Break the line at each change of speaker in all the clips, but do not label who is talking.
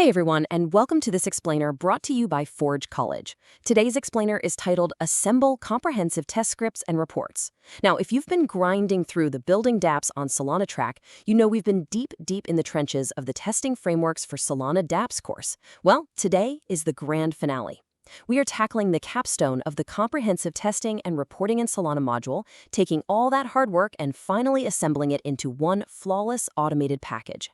Hey everyone, and welcome to this explainer brought to you by Forge College. Today's explainer is titled Assemble Comprehensive Test Scripts and Reports. Now, if you've been grinding through the Building dApps on Solana track, you know we've been deep in the trenches of the testing frameworks for Solana dApps course. Well, today is the grand finale. We are tackling the capstone of the comprehensive testing and reporting in Solana module, taking all that hard work and finally assembling it into one flawless automated package.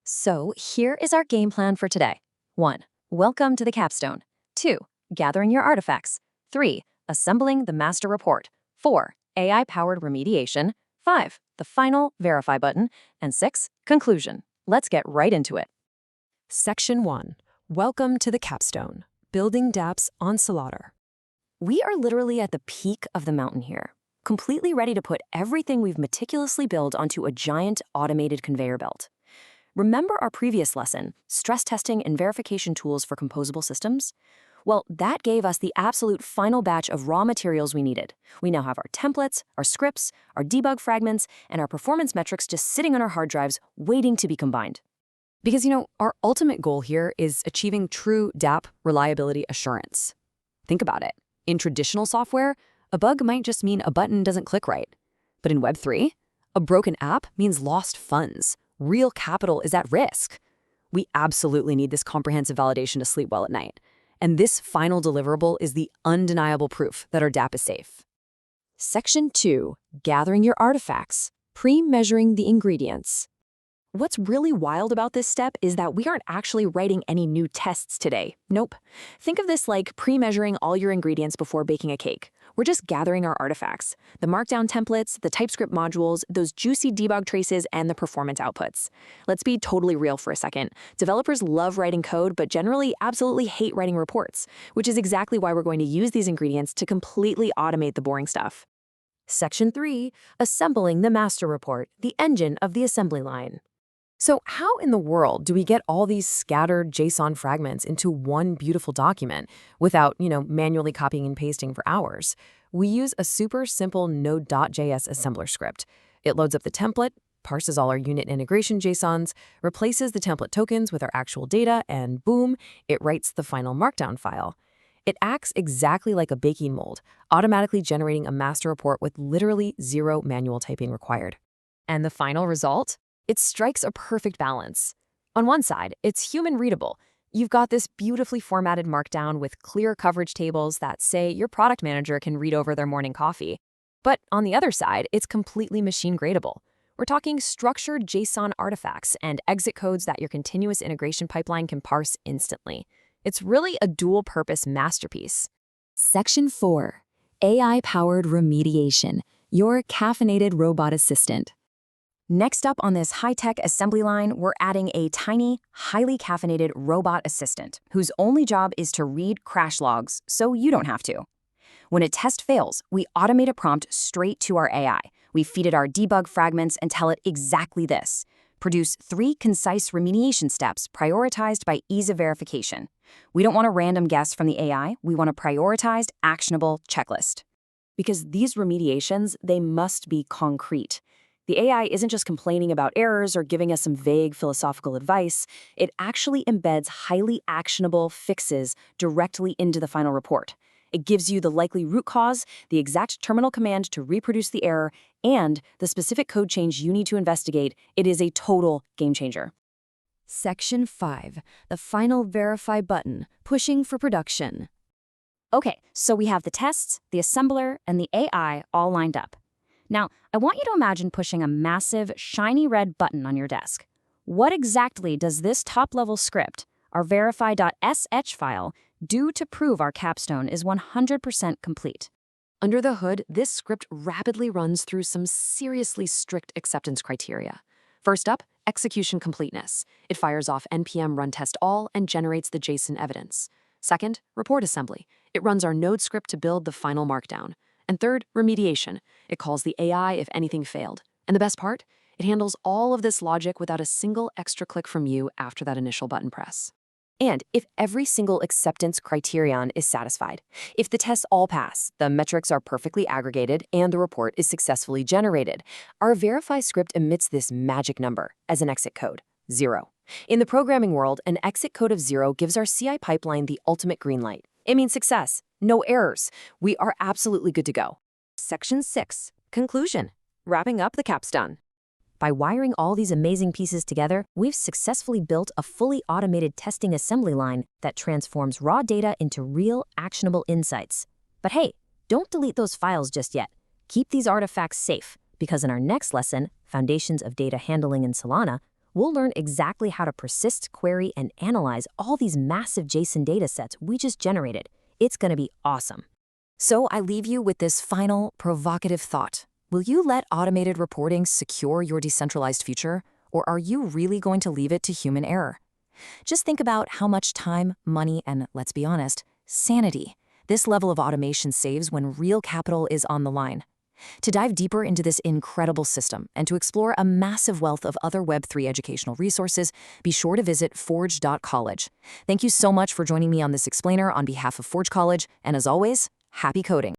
So here is our game plan for today. 1. Welcome to the capstone. 2. Gathering your artifacts. 3. Assembling the master report. 4. AI-powered remediation. 5. The final verify button. And 6. Conclusion. Let's get right into it.
Section 1. Welcome to the capstone. Building dApps on Solana.
We are literally at the peak of the mountain here, completely ready to put everything we've meticulously built onto a giant automated conveyor belt. Remember our previous lesson, stress testing and verification tools for composable systems? Well, that gave us the absolute final batch of raw materials we needed. We now have our templates, our scripts, our debug fragments, and our performance metrics just sitting on our hard drives, waiting to be combined.
Because, our ultimate goal here is achieving true dApp reliability assurance. Think about it. In traditional software, a bug might just mean a button doesn't click right. But in Web3, a broken app means lost funds. Real capital is at risk. We absolutely need this comprehensive validation to sleep well at night. And this final deliverable is the undeniable proof that our dApp is safe. Section 2. Gathering your artifacts. Pre-measuring the ingredients.
What's really wild about this step is that we aren't actually writing any new tests today. Nope. Think of this like pre-measuring all your ingredients before baking a cake. We're just gathering our artifacts, the Markdown templates, the TypeScript modules, those juicy debug traces, and the performance outputs. Let's be totally real for a second. Developers love writing code, but generally absolutely hate writing reports, which is exactly why we're going to use these ingredients to completely automate the boring stuff. Section 3. Assembling the master report, the engine of the assembly line.
So how in the world do we get all these scattered JSON fragments into one beautiful document without, manually copying and pasting for hours? We use a super simple Node.js assembler script. It loads up the template, parses all our unit integration JSONs, replaces the template tokens with our actual data, and boom, it writes the final Markdown file. It acts exactly like a baking mold, automatically generating a master report with literally zero manual typing required. And the final result? It strikes a perfect balance. On one side, it's human-readable. You've got this beautifully formatted Markdown with clear coverage tables that say your product manager can read over their morning coffee. But on the other side, it's completely machine-gradable. We're talking structured JSON artifacts and exit codes that your continuous integration pipeline can parse instantly. It's really a dual-purpose masterpiece.
Section 4. AI-powered remediation, your caffeinated robot assistant.
Next up on this high-tech assembly line, we're adding a tiny, highly caffeinated robot assistant whose only job is to read crash logs so you don't have to. When a test fails, we automate a prompt straight to our AI. We feed it our debug fragments and tell it exactly this. Produce 3 concise remediation steps prioritized by ease of verification. We don't want a random guess from the AI. We want a prioritized, actionable checklist. Because these remediations, they must be concrete. The AI isn't just complaining about errors or giving us some vague philosophical advice. It actually embeds highly actionable fixes directly into the final report. It gives you the likely root cause, the exact terminal command to reproduce the error, and the specific code change you need to investigate. It is a total game changer.
Section 5. The final verify button, pushing for production.
Okay, so we have the tests, the assembler, and the AI all lined up. Now, I want you to imagine pushing a massive, shiny red button on your desk. What exactly does this top-level script, our verify.sh file, do to prove our capstone is 100% complete?
Under the hood, this script rapidly runs through some seriously strict acceptance criteria. First up, execution completeness. It fires off npm run test all and generates the JSON evidence. Second, report assembly. It runs our node script to build the final Markdown. And third, remediation. It calls the AI if anything failed. And the best part? It handles all of this logic without a single extra click from you after that initial button press.
And if every single acceptance criterion is satisfied, if the tests all pass, the metrics are perfectly aggregated, and the report is successfully generated, our verify script emits this magic number as an exit code, 0.
In the programming world, an exit code of 0 gives our CI pipeline the ultimate green light. It means success, no errors. We are absolutely good to go.
Section 6. Conclusion. Wrapping up the capstone.
By wiring all these amazing pieces together, we've successfully built a fully automated testing assembly line that transforms raw data into real, actionable insights. But hey, don't delete those files just yet. Keep these artifacts safe, because in our next lesson, Foundations of Data Handling in Solana, we'll learn exactly how to persist, query, and analyze all these massive JSON datasets we just generated. It's going to be awesome. So I leave you with this final, provocative thought. Will you let automated reporting secure your decentralized future, or are you really going to leave it to human error? Just think about how much time, money, and, let's be honest, sanity this level of automation saves when real capital is on the line. To dive deeper into this incredible system and to explore a massive wealth of other Web3 educational resources, be sure to visit forge.college. Thank you so much for joining me on this explainer on behalf of Forge College, and as always, happy coding.